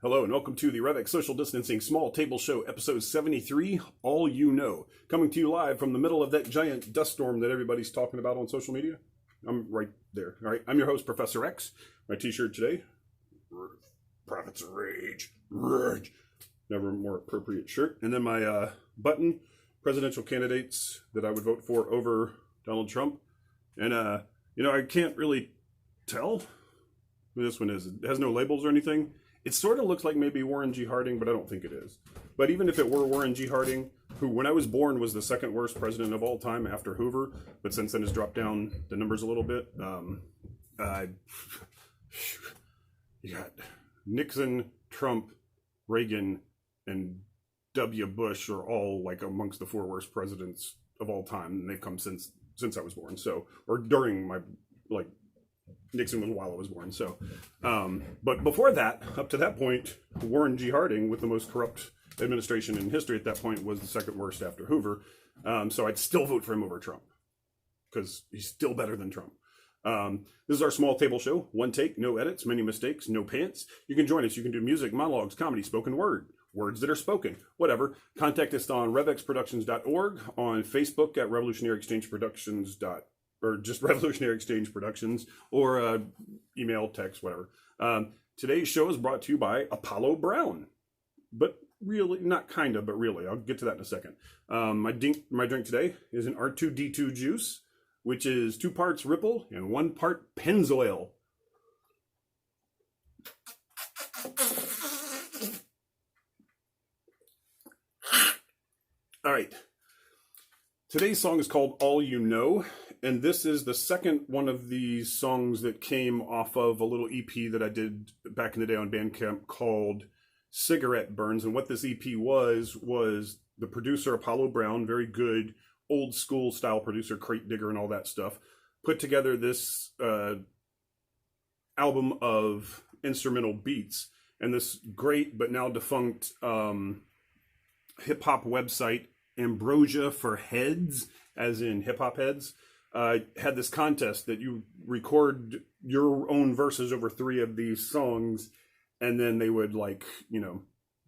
Hello and welcome to the RevEx Social Distancing Small Table Show, episode 73, All You Know. Coming to you live from the middle of that giant dust storm that everybody's talking about on social media. I'm right there. All right, I'm your host, Professor X. My t-shirt today, Prophets of Rage. Rage. Never more appropriate shirt. And then my button, presidential candidates that I would vote for over Donald Trump. And, I can't really tell who this one is. It has no labels or anything. It sort of looks like maybe Warren G. Harding, but I don't think it is. But even if it were Warren G. Harding, who when I was born was the second worst president of all time after Hoover, but since then has dropped down the numbers a little bit. You got Nixon, Trump, Reagan, and W. Bush are all like amongst the four worst presidents of all time, and they've come since I was born. So, or during my Nixon was while I was born. So, but before that, up to that point, Warren G. Harding, with the most corrupt administration in history at that point, was the second worst after Hoover. So I'd still vote for him over Trump because he's still better than Trump. This is our small table show. One take, no edits, many mistakes, no pants. You can join us. You can do music, monologues, comedy, spoken word, words that are spoken, whatever. Contact us on revexproductions.org, on Facebook at Revolutionary Exchange Productions. Or just Revolutionary Exchange Productions, or email, text, whatever. Today's show is brought to you by Apollo Brown. But really, not kind of, but really. I'll get to that in a second. My drink today is an R2D2 juice, which is 2 parts Ripple and 1 part Pennzoil. All right. Today's song is called All You Know. And this is the second one of these songs that came off of a little EP that I did back in the day on Bandcamp called Cigarette Burns. And what this EP was the producer, Apollo Brown, very good old school style producer, crate digger and all that stuff, put together this album of instrumental beats. And this great but now defunct hip-hop website, Ambrosia for Heads, as in hip-hop heads, had this contest that you record your own verses over 3 of these songs, and then they would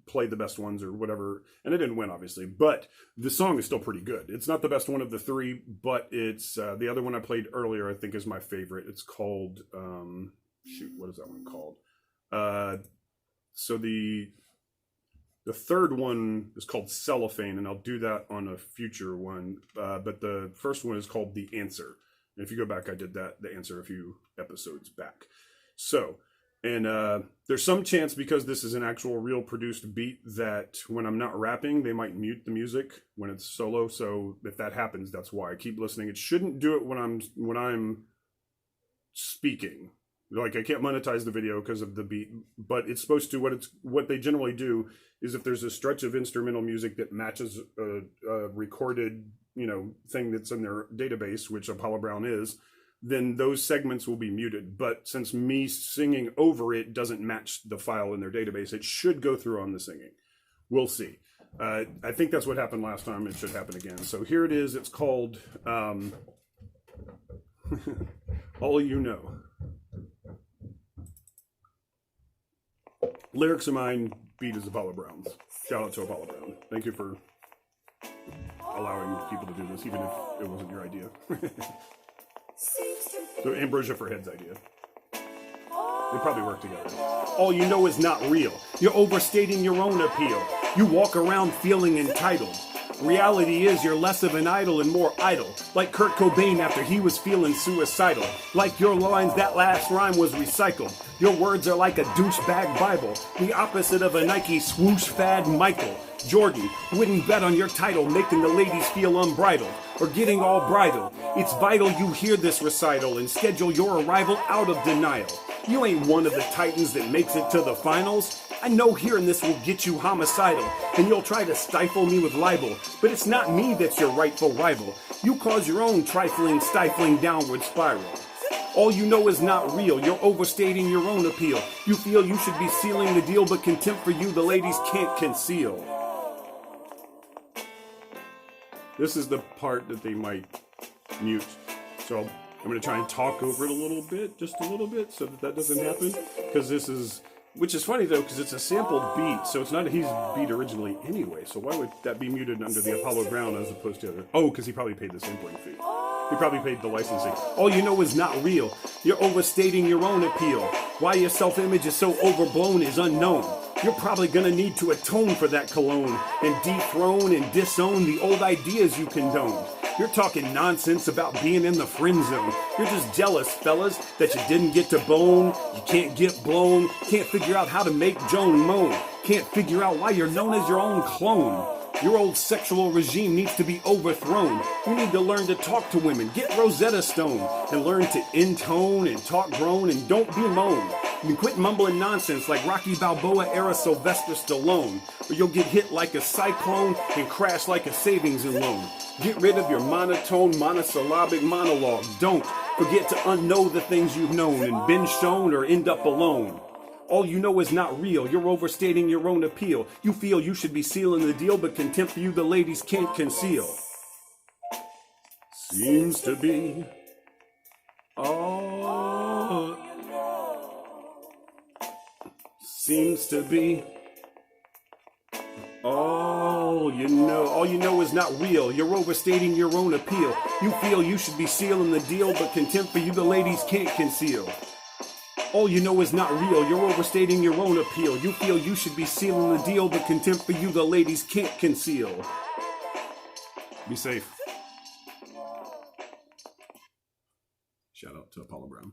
play the best ones or whatever. And it didn't win, obviously, but the song is still pretty good. It's not the best one of the 3, but it's the other one I played earlier, I think, is my favorite. It's called what is that one called? So the third one is called Cellophane, and I'll do that on a future one. But the first one is called The Answer. And if you go back, I did The Answer a few episodes back. So, and there's some chance, because this is an actual real produced beat, that when I'm not rapping, they might mute the music when it's solo. So if that happens, that's why. I keep listening. It shouldn't do it when I'm speaking. Like, I can't monetize the video because of the beat, but it's supposed to. What they generally do is, if there's a stretch of instrumental music that matches a recorded, thing that's in their database, which Apollo Brown is, then those segments will be muted. But since me singing over it doesn't match the file in their database, it should go through on the singing. We'll see. I think that's what happened last time. It should happen again. So here it is. It's called All You Know. Lyrics are mine, beat is Apollo Brown's. Shout out to Apollo Brown. Thank you for allowing people to do this, even if it wasn't your idea. So Ambrosia for Head's idea. They probably work together. All you know is not real. You're overstating your own appeal. You walk around feeling entitled. Reality is you're less of an idol and more idle. Like Kurt Cobain after he was feeling suicidal. Like your lines, that last rhyme was recycled. Your words are like a douchebag Bible. The opposite of a Nike swoosh fad Michael Jordan wouldn't bet on your title, making the ladies feel unbridled or getting all bridled. It's vital you hear this recital and schedule your arrival out of denial. You ain't one of the titans that makes it to the finals. I know hearing this will get you homicidal, and you'll try to stifle me with libel, but it's not me that's your rightful rival. You cause your own trifling, stifling downward spiral. All you know is not real. You're overstating your own appeal. You feel you should be sealing the deal, but contempt for you the ladies can't conceal. This is the part that they might mute. So I'm going to try and talk over it a little bit, just a little bit, so that doesn't happen. Because this is Which is funny though, because it's a sampled beat, so it's not his beat originally anyway. So why would that be muted under the Apollo Brown as opposed to other? Oh, because he probably paid the sampling fee. He probably paid the licensing. All you know is not real. You're overstating your own appeal. Why your self-image is so overblown is unknown. You're probably gonna need to atone for that cologne and dethrone and disown the old ideas you condone. You're talking nonsense about being in the friend zone. You're just jealous, fellas, that you didn't get to bone. You can't get blown. Can't figure out how to make Joan moan. Can't figure out why you're known as your own clone. Your old sexual regime needs to be overthrown. You need to learn to talk to women. Get Rosetta Stone and learn to intone and talk grown and don't bemoan. And quit mumbling nonsense like Rocky Balboa era Sylvester Stallone, or you'll get hit like a cyclone and crash like a savings and loan. Get rid of your monotone, monosyllabic monologue. Don't forget to unknow the things you've known and been shown or end up alone. All you know is not real. You're overstating your own appeal. You feel you should be sealing the deal, but contempt for you the ladies can't conceal. Seems to be all. Seems to be all you know. All you know is not real. You're overstating your own appeal. You feel you should be sealing the deal, but contempt for you the ladies can't conceal. All you know is not real. You're overstating your own appeal. You feel you should be sealing the deal, but contempt for you the ladies can't conceal. Be safe. Shout out to Apollo Brown.